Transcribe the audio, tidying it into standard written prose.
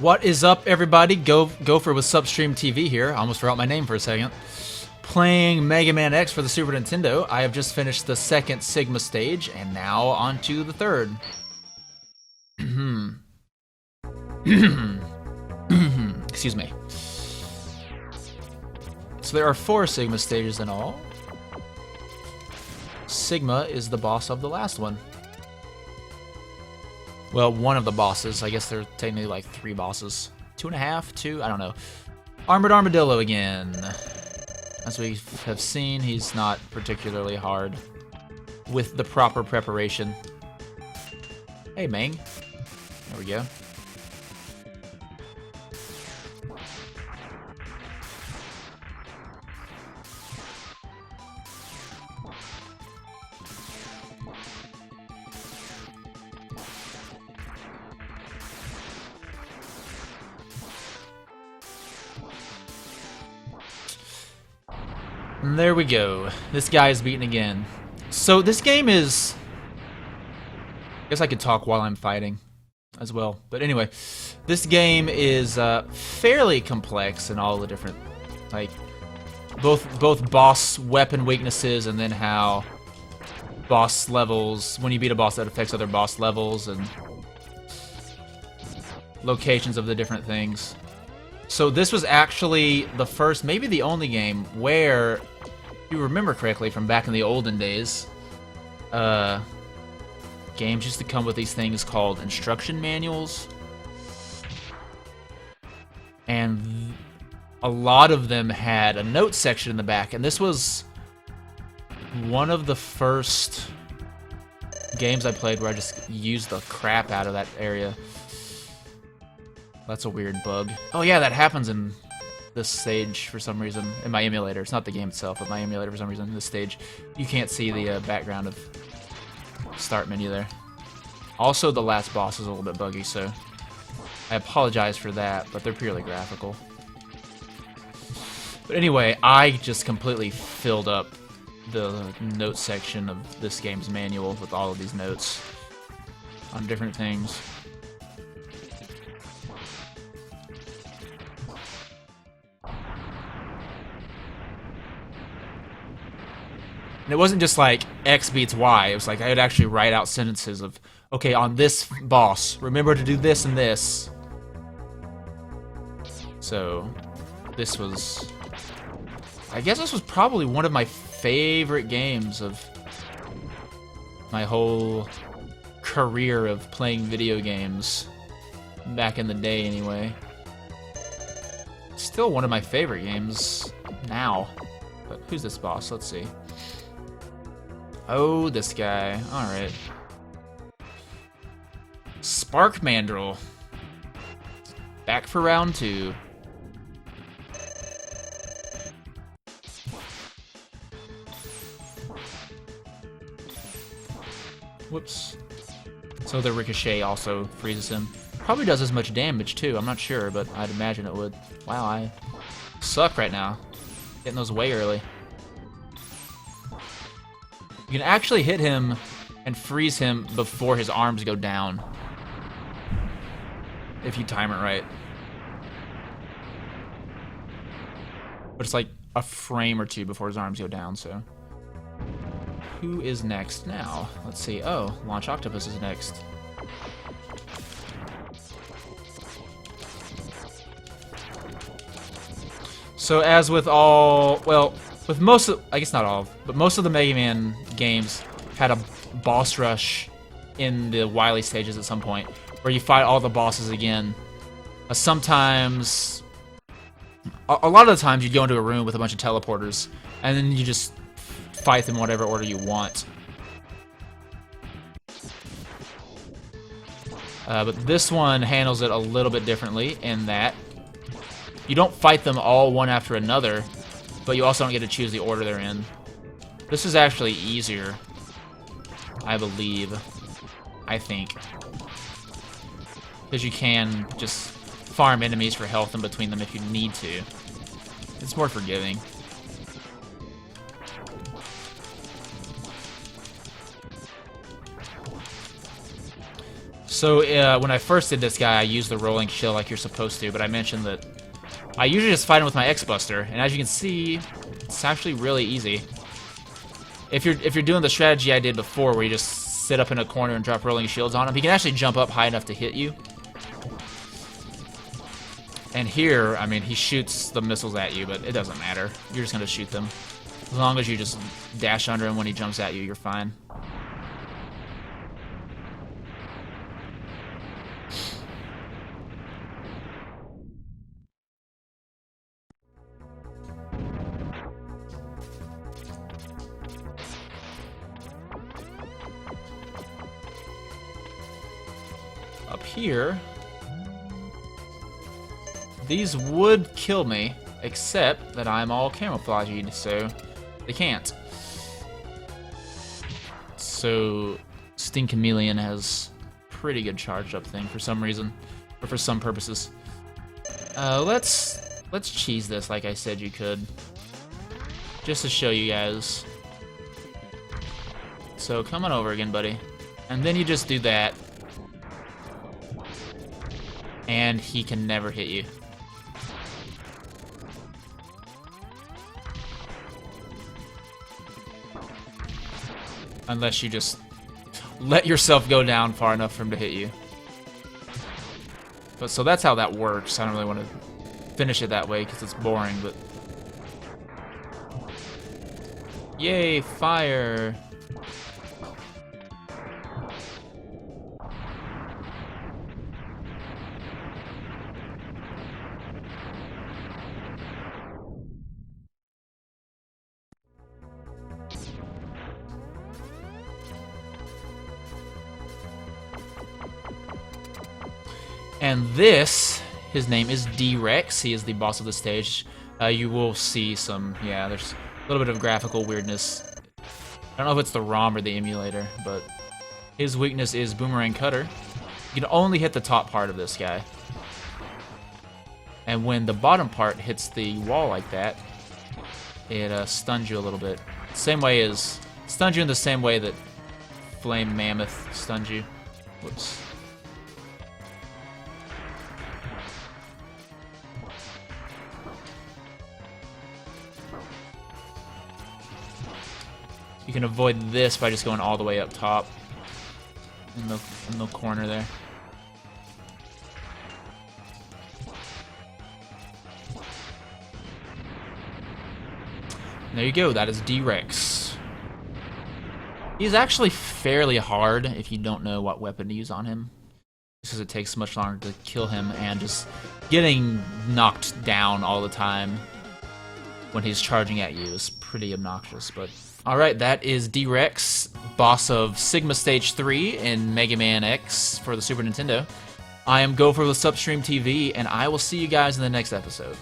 What is up, everybody? Gopher with Substream TV here. I almost forgot my name for a second. Playing Mega Man X for the Super Nintendo. I have just finished the second Sigma stage, and now on to the third. Excuse me. So there are 4 Sigma stages in all. Sigma is the boss of the last one. Well, one of the bosses. I guess there are technically like 3 bosses. 2.5, 2, I don't know. Armored Armadillo again. As we have seen, he's not particularly hard with the proper preparation. Hey, Mang. There we go. And there we go. This guy is beaten again. So this game is... I guess I could talk while I'm fighting as well. But anyway, this game is fairly complex in all the different, like, both boss weapon weaknesses and then how boss levels, when you beat a boss, that affects other boss levels and locations of the different things. So this was actually the first, maybe the only game where, if you remember correctly from back in the olden days, games used to come with these things called instruction manuals. And a lot of them had a note section in the back, and this was one of the first games I played where I just used the crap out of that area. That's a weird bug. Oh yeah, that happens in this stage for some reason. In my emulator. It's not the game itself, but my emulator for some reason. In this stage, you can't see the background of start menu there. Also, the last boss is a little bit buggy, so I apologize for that, but they're purely graphical. But anyway, I just completely filled up the note section of this game's manual with all of these notes on different things. And it wasn't just like X beats Y. It was like I would actually write out sentences of, okay, on this boss, remember to do this and this. So, this was... I guess this was probably one of my favorite games of my whole career of playing video games. Back in the day, anyway. Still one of my favorite games now. But who's this boss? Let's see. Oh, this guy. Alright. Spark Mandrill. Back for round 2. Whoops. So the Ricochet also freezes him. Probably does as much damage too, I'm not sure, but I'd imagine it would. Wow, I suck right now. Getting those way early. You can actually hit him and freeze him before his arms go down. If you time it right. But it's like a frame or 2 before his arms go down, so. Who is next now? Let's see. Oh, Launch Octopus is next. So as with all, well, with most of, I guess not all, but most of the Mega Man games had a boss rush in the Wily stages at some point, where you fight all the bosses again. Sometimes, a lot of the times you'd go into a room with a bunch of teleporters, and then you just fight them in whatever order you want. But this one handles it a little bit differently in that you don't fight them all one after another, but you also don't get to choose the order they're in. This is actually easier, I believe. I think. Because you can just farm enemies for health in between them if you need to. It's more forgiving. So when I first did this guy, I used the rolling shield like you're supposed to, but I mentioned that I usually just fight him with my X-Buster, and as you can see, it's actually really easy. If you're doing the strategy I did before, where you just sit up in a corner and drop rolling shields on him, he can actually jump up high enough to hit you. And here, I mean, he shoots the missiles at you, but it doesn't matter. You're just gonna shoot them. As long as you just dash under him when he jumps at you, you're fine. Up here, these would kill me, except that I'm all camouflaged, so they can't. So Sting Chameleon has pretty good charged up thing for some reason, or for some purposes. Let's cheese this like I said you could, just to show you guys. So come on over again, buddy, and then you just do that. And he can never hit you. Unless you just let yourself go down far enough for him to hit you. But so that's how that works. I don't really want to finish it that way because it's boring, but... Yay, fire! And this, his name is D-Rex. He is the boss of the stage. You will see some, yeah, there's a little bit of graphical weirdness. I don't know if it's the ROM or the emulator, but his weakness is Boomerang Cutter. You can only hit the top part of this guy. And when the bottom part hits the wall like that, it stuns you a little bit. Stuns you in the same way that Flame Mammoth stuns you. Whoops. You can avoid this by just going all the way up top in the corner there. And there you go, that is D-Rex. He's actually fairly hard if you don't know what weapon to use on him, because it takes much longer to kill him, and just getting knocked down all the time when he's charging at you is pretty obnoxious. But alright, that is D-Rex, boss of Sigma Stage 3 in Mega Man X for the Super Nintendo. I am Gopher with Substream TV, and I will see you guys in the next episode.